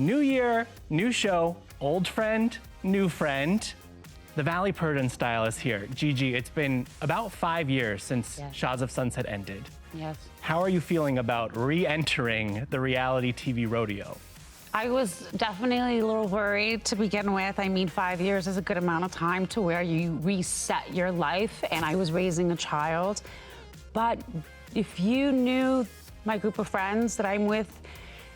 New year, new show, old friend, new friend. The Valley Persian Style is here. Gigi, it's been about 5 years since Shahs of Sunset ended. Yes. How are you feeling about re-entering the reality TV rodeo? I was definitely a little worried to begin with. I mean, 5 years is a good amount of time to where you reset your life, and I was raising a child. But if you knew my group of friends that I'm with,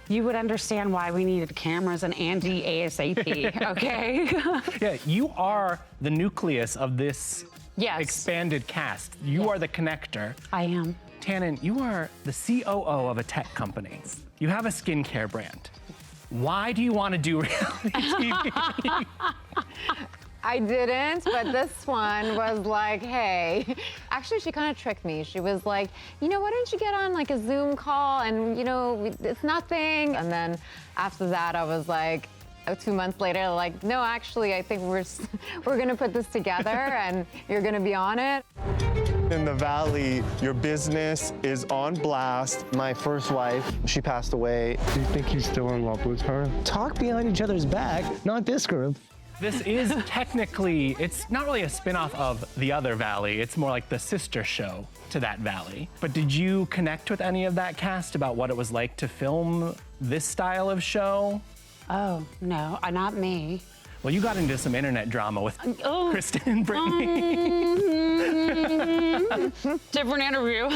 you would understand why we needed cameras and Andy ASAP, okay? Yeah, you are the nucleus of this expanded cast. You are the connector. I am. Tanin, you are the COO of a tech company. You have a skincare brand. Why do you want to do reality TV? I didn't, but this one was like, hey. Actually, she kind of tricked me. She was like, you know, why don't you get on like a Zoom call and, you know, it's nothing. And then after that, I was like, 2 months later, like, no, actually, I think we're gonna put this together and you're gonna be on it. In the Valley, your business is on blast. My first wife, she passed away. Do you think he's still in love with her? Talk behind each other's back, not this group. This is technically, it's not really a spinoff of the other Valley. It's more like the sister show to that Valley. But did you connect with any of that cast about what it was like to film this style of show? Oh, no, not me. Well, you got into some internet drama with Kristen and Brittany. Different interview.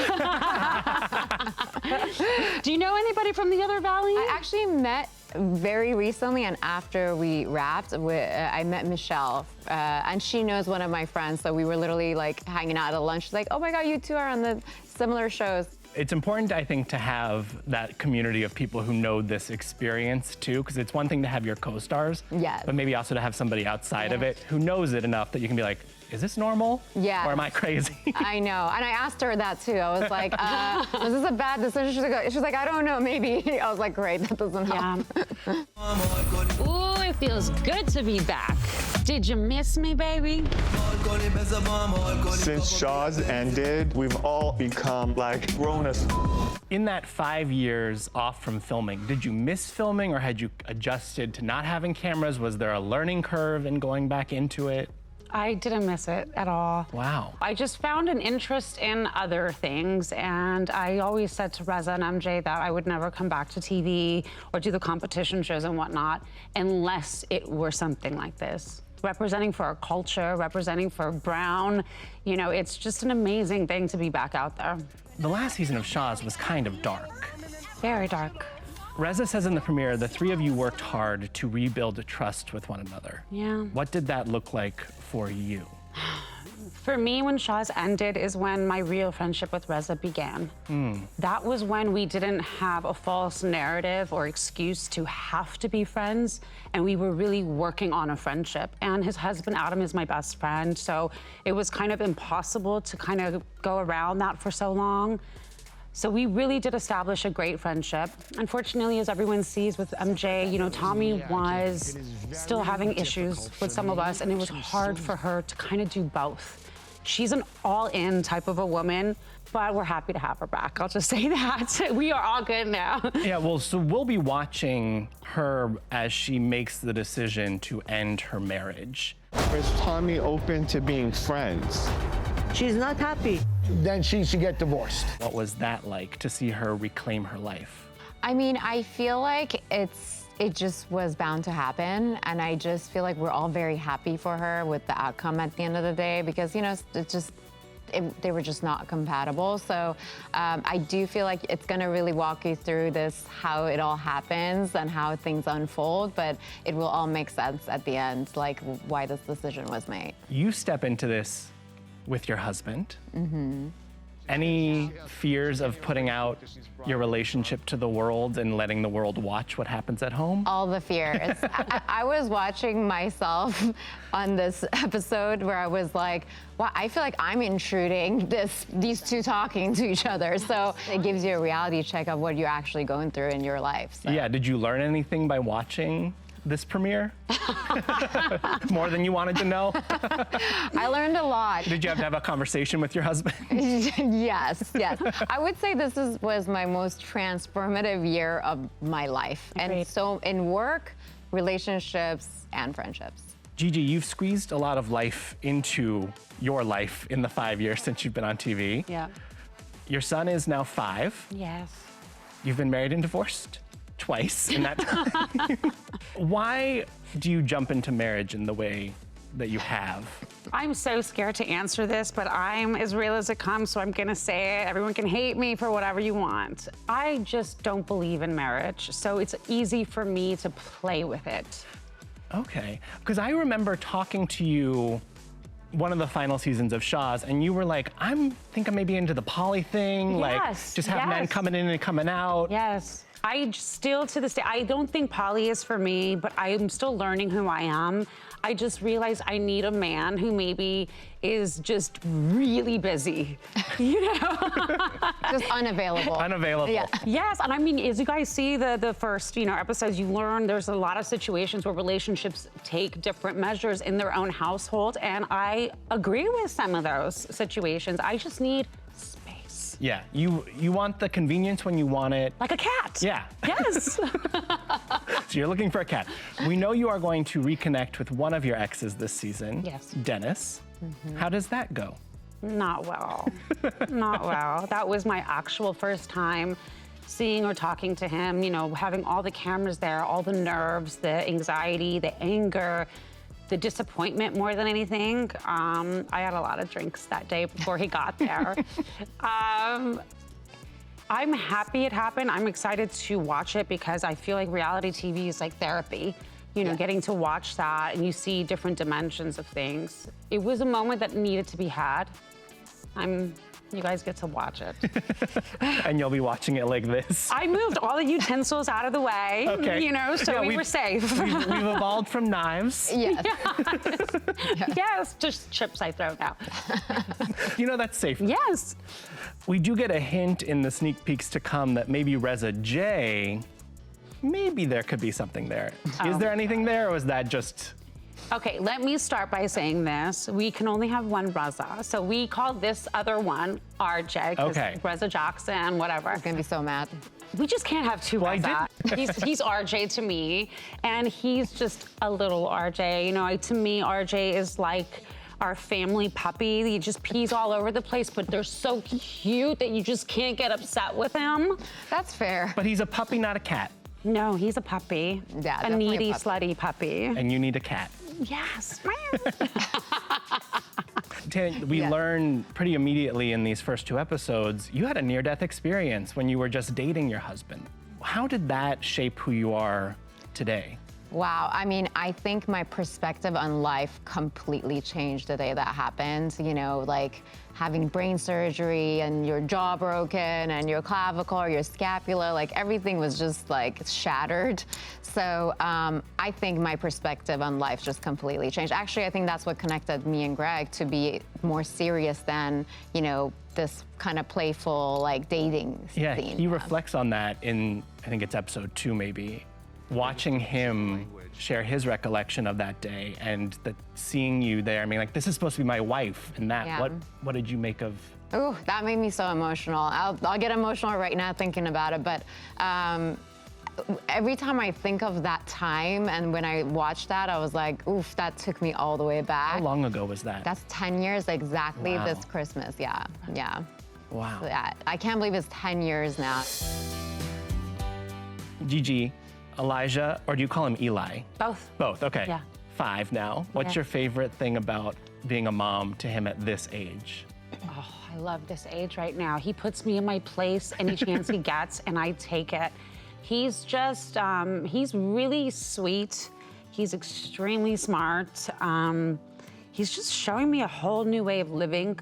Do you know anybody from the other Valley? I actually met very recently, and after we wrapped, I met Michelle, and she knows one of my friends, so we were literally like hanging out at lunch. She's like, oh my God, you two are on the similar shows. It's important, I think, to have that community of people who know this experience too, because it's one thing to have your co-stars, but maybe also to have somebody outside of it who knows it enough that you can be like, is this normal? Yeah. Or am I crazy? I know, and I asked her that too. I was like, was this a bad decision? She's like, I don't know, maybe. I was like, great, that doesn't help. Ooh, it feels good to be back. Did you miss me, baby? Since Shahs ended, we've all become like grown-ups. In that 5 years off from filming, did you miss filming or had you adjusted to not having cameras? Was there a learning curve in going back into it? I didn't miss it at all. Wow. I just found an interest in other things, and I always said to Reza and MJ that I would never come back to TV or do the competition shows and whatnot unless it were something like this. Representing for our culture, representing for Brown, you know, it's just an amazing thing to be back out there. The last season of Shahs was kind of dark. Very dark. Reza says in the premiere, the three of you worked hard to rebuild a trust with one another. Yeah. What did that look like for you? For me, when Shahs ended is when my real friendship with Reza began. That was when we didn't have a false narrative or excuse to have to be friends, and we were really working on a friendship. And his husband, Adam, is my best friend, so it was kind of impossible to kind of go around that for so long. So we really did establish a great friendship. Unfortunately, as everyone sees with MJ, you know, Tommy was still having issues with some of us, and it was hard for her to kind of do both. She's an all-in type of a woman, but we're happy to have her back. I'll just say that. We are all good now. Yeah, well, so we'll be watching her as she makes the decision to end her marriage. Is Tommy open to being friends? She's not happy. Then she should get divorced. What was that like to see her reclaim her life? I mean, I feel like it just was bound to happen, and I just feel like we're all very happy for her with the outcome at the end of the day, because, you know, they were just not compatible. So I do feel like it's gonna really walk you through this, how it all happens and how things unfold, but it will all make sense at the end, like why this decision was made. You step into this with your husband. Any fears of putting out your relationship to the world and letting the world watch what happens at home? All the fears. I was watching myself on this episode where I was like, wow, I feel like I'm intruding these two talking to each other. So it gives you a reality check of what you're actually going through in your life. So. Yeah, did you learn anything by watching this premiere? More than you wanted to know? I learned a lot. Did you have to have a conversation with your husband? Yes. I would say this was my most transformative year of my life. Agreed. And so in work, relationships, and friendships. Gigi, you've squeezed a lot of life into your life in the 5 years since you've been on TV. Yeah. Your son is now 5. Yes. You've been married and divorced twice in that time. Why do you jump into marriage in the way that you have? I'm so scared to answer this, but I'm as real as it comes, so I'm gonna say it. Everyone can hate me for whatever you want. I just don't believe in marriage, so it's easy for me to play with it. Okay, because I remember talking to you one of the final seasons of Shahs, and you were like, I think I'm maybe into the poly thing, like Yes, just have men yes. coming in and coming out. Yes. I still, to this day, I don't think poly is for me, but I'm still learning who I am. I just realized I need a man who maybe is just really busy, you know? Just unavailable. Unavailable. Yeah. Yes, and I mean, as you guys see the first, episodes, you learn there's a lot of situations where relationships take different measures in their own household, and I agree with some of those situations. I just need space. Yeah, you want the convenience when you want it. Like a cat. Yeah. Yes. So you're looking for a cat. We know you are going to reconnect with one of your exes this season. Yes. Dennis. How does that go? Not well. Not well. That was my actual first time seeing or talking to him, having all the cameras there, all the nerves, the anxiety, the anger, the disappointment more than anything. I had a lot of drinks that day before he got there. I'm happy it happened. I'm excited to watch it because I feel like reality TV is like therapy. Getting to watch that and you see different dimensions of things. It was a moment that needed to be had. You guys get to watch it. And you'll be watching it like this. I moved all the utensils out of the way, Okay. So Yeah, we were safe. We've evolved from knives. Yes. Yes, just chips I throw now. That's safe. Yes. We do get a hint in the sneak peeks to come that maybe Reza J, maybe there could be something there. Is there anything there, or is that just... Okay, let me start by saying this. We can only have one Reza, so we call this other one RJ, because Okay. Reza Jackson, whatever. I'm gonna be so mad. We just can't have two Well, I Reza. He's RJ to me, and he's just a little RJ. To me, RJ is like our family puppy. He just pees all over the place, but they're so cute that you just can't get upset with him. That's fair. But he's a puppy, not a cat. No, he's a puppy. Yeah, a definitely a needy, puppy. slutty puppy. And you need a cat. Yes. Tanin, we Yeah. learn pretty immediately in these first 2 episodes, you had a near-death experience when you were just dating your husband. How did that shape who you are today? Wow, I think my perspective on life completely changed the day that happened. Like having brain surgery and your jaw broken and your clavicle or your scapula, like everything was just like shattered. So I think my perspective on life just completely changed. Actually, I think that's what connected me and Greg to be more serious than, this kind of playful like dating Yeah, scene. he reflects on that in, I think it's episode 2 maybe, watching him share his recollection of that day and seeing you there. This is supposed to be my wife, and that, Yeah. what did you make of? Ooh, that made me so emotional. I'll get emotional right now thinking about it, but every time I think of that time and when I watched that, I was like, oof, that took me all the way back. How long ago was that? That's 10 years exactly Wow. this Christmas, yeah. Wow. Yeah, I can't believe it's 10 years now. Gigi, Elijah, or do you call him Eli? Both. Both, okay. Yeah. 5 now. What's Yeah. your favorite thing about being a mom to him at this age? Oh, I love this age right now. He puts me in my place any chance he gets, and I take it. He's just, he's really sweet. He's extremely smart. He's just showing me a whole new way of living.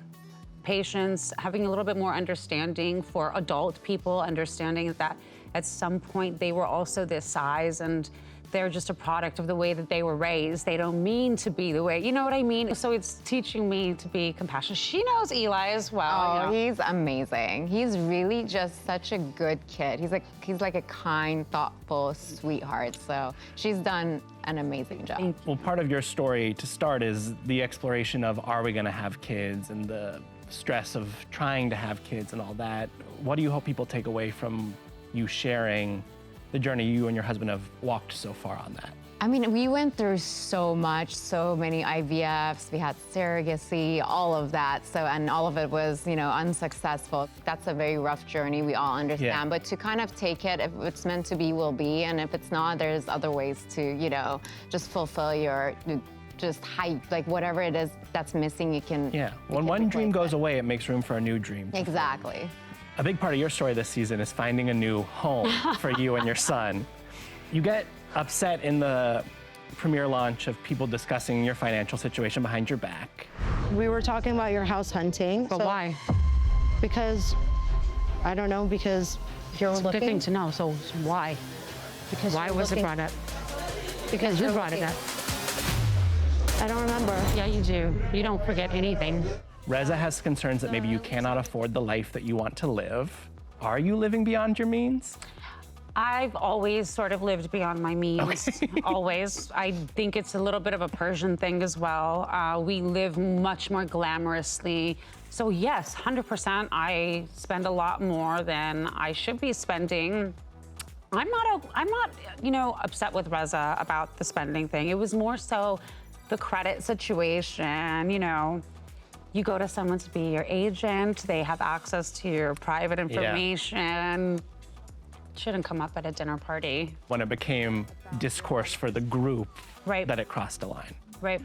Patience, having a little bit more understanding for adult people, understanding that at some point they were also this size and they're just a product of the way that they were raised. They don't mean to be the way, you know what I mean? So it's teaching me to be compassionate. She knows Eli as well. Oh, he's amazing. He's really just such a good kid. He's like a kind, thoughtful sweetheart. So she's done an amazing job. Well, part of your story to start is the exploration of, are we gonna have kids, and the stress of trying to have kids and all that. What do you hope people take away from you sharing the journey you and your husband have walked so far on that? I mean, we went through so much, so many IVFs, we had surrogacy, all of that. So, and all of it was, unsuccessful. That's a very rough journey, we all understand. Yeah. But to kind of take it, if it's meant to be, will be. And if it's not, there's other ways to, just fulfill your, just hype, like whatever it is that's missing, you can. Yeah, when one dream goes away, it makes room for a new dream. Exactly. A big part of your story this season is finding a new home for you and your son. You get upset in the premiere launch of people discussing your financial situation behind your back. We were talking about your house hunting. But why? Because, I don't know, because you're It's a looking. good thing to know, so why? Because Why you're was it looking- brought up? Because Who you're brought it looking- up? I don't remember. Yeah, you do. You don't forget anything. Reza has concerns that maybe you cannot afford the life that you want to live. Are you living beyond your means? I've always sort of lived beyond my means, always. I think it's a little bit of a Persian thing as well. We live much more glamorously. So yes, 100%, I spend a lot more than I should be spending. I'm not, upset with Reza about the spending thing. It was more so the credit situation, You go to someone to be your agent, they have access to your private information. Shouldn't come up at a dinner party. When it became discourse for the group, Right. that it crossed a line. Right.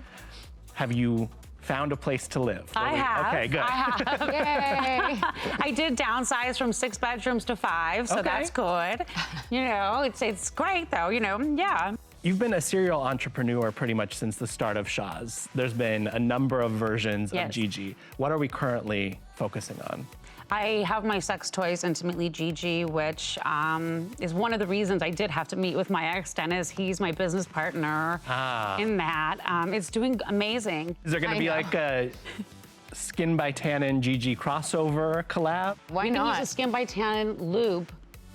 Have you found a place to live? I have. Okay, good. I have. Yay! I did downsize from 6 bedrooms to 5, so Okay. that's good. It's great though, yeah. You've been a serial entrepreneur pretty much since the start of Shahs. There's been a number of versions of Yes. Gigi. What are we currently focusing on? I have my sex toys, Intimately Gigi, which is one of the reasons I did have to meet with my ex, Dennis. He's my business partner in that. It's doing amazing. Is there gonna I be know. like a Skin by Tanin Gigi crossover collab? Why You can use a not? Skin by Tanin lube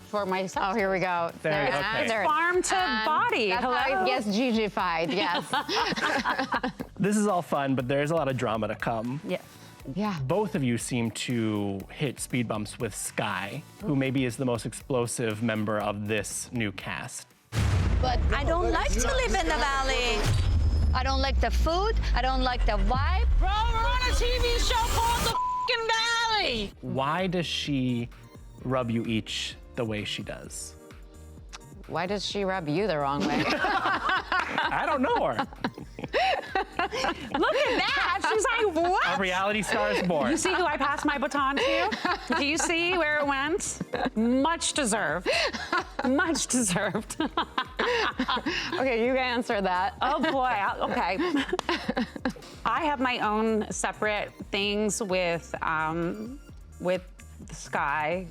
for my sex Oh, here we go. There, There, okay. there. Farm to body. That's Hello? how it gets Gigi-fied, yes. This is all fun, but there's a lot of drama to come. Yeah. Yeah. Both of you seem to hit speed bumps with Sky, who maybe is the most explosive member of this new cast. But I don't like to live in the valley. I don't like the food. I don't like the vibe. Bro, we're on a TV show called The F***ing Valley. Why does she rub you each the way she does? Why does she rub you the wrong way? I don't know her. Look at that. She's like, what? A reality star is born. You see who I passed my baton to? Do you see where it went? Much deserved. Much deserved. Okay, you can answer that. Oh boy, okay. I have my own separate things with Sky.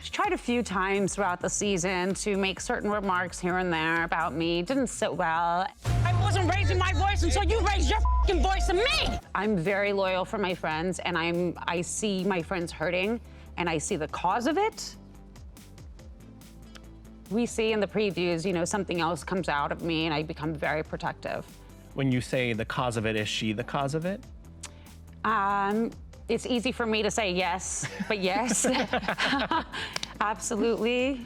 She tried a few times throughout the season to make certain remarks here and there about me. Didn't sit well. I wasn't raising my voice until you raised your f***ing voice to me. I'm very loyal for my friends, and I see my friends hurting, and I see the cause of it. We see in the previews, something else comes out of me, and I become very protective. When you say the cause of it, is she the cause of it? It's easy for me to say yes, but yes. Absolutely,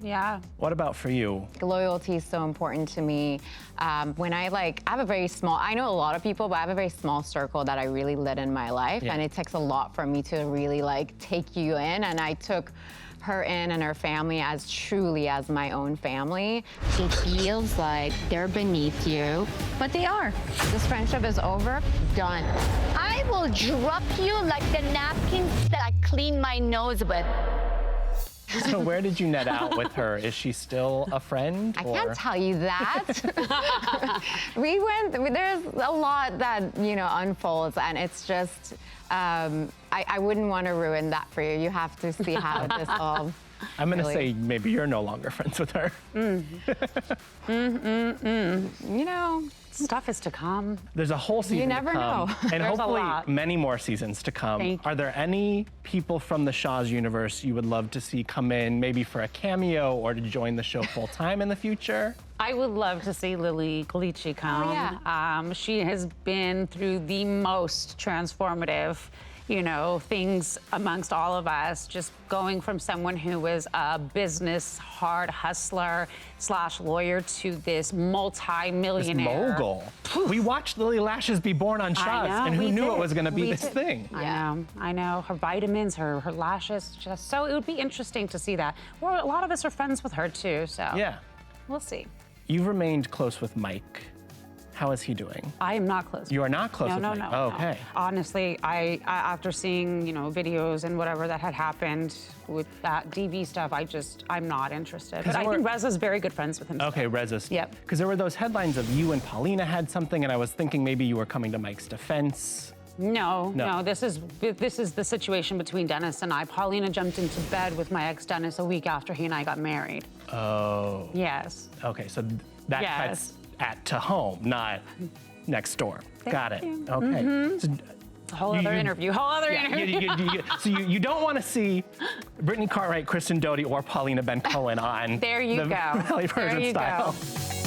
yeah. What about for you? Loyalty is so important to me. When I have a very small, I know a lot of people, but I have a very small circle that I really let in my life. Yeah. And it takes a lot for me to really take you in. And I took her in and her family as truly as my own family. It feels like they're beneath you, but they are. This friendship is over, done. I will drop you like the napkins that I clean my nose with. So where did you net out with her? Is she still a friend? I can't tell you that. There's a lot that, unfolds, and it's just, I wouldn't want to ruin that for you. You have to see how this all I'm gonna Really? say maybe you're no longer friends with her. You know, Stuff is to come. There's a whole season never to come, know. and There's a hopefully lot. many more seasons to come. Thank you. Are there any people from the Shahs universe you would love to see come in, maybe for a cameo or to join the show full time in the future? I would love to see Lily Ghalichi come. Oh, yeah. She has been through the most transformative, things amongst all of us, just going from someone who was a business hard hustler / lawyer to this This multi-millionaire. mogul. We watched Lily Lashes be born on Shahs, know, and who we knew it did. was gonna be We this did. thing? I know. Her vitamins, her lashes, just so it would be interesting to see that. Well, a lot of us are friends with her too, so Yeah. we'll see. You've remained close with Mike. How is he doing? I am not close. You are not close with No. Mike. Oh, okay. Honestly, I after seeing, videos and whatever that had happened with that DV stuff, I'm not interested. But I think Reza's very good friends with him. Okay, Reza's. Yep. Because there were those headlines of you and Paulina had something, and I was thinking maybe you were coming to Mike's defense. No. No. This is the situation between Dennis and I. Paulina jumped into bed with my ex Dennis a week after he and I got married. Oh. Yes. Okay, so that Yes. cuts to home, not next door. Got it. you. Okay. So, It's a whole other interview. So you don't want to see Brittany Cartwright, Kristen Doty, or Paulina Ben Cohen on There you the go. Valley There Persian you Style. go.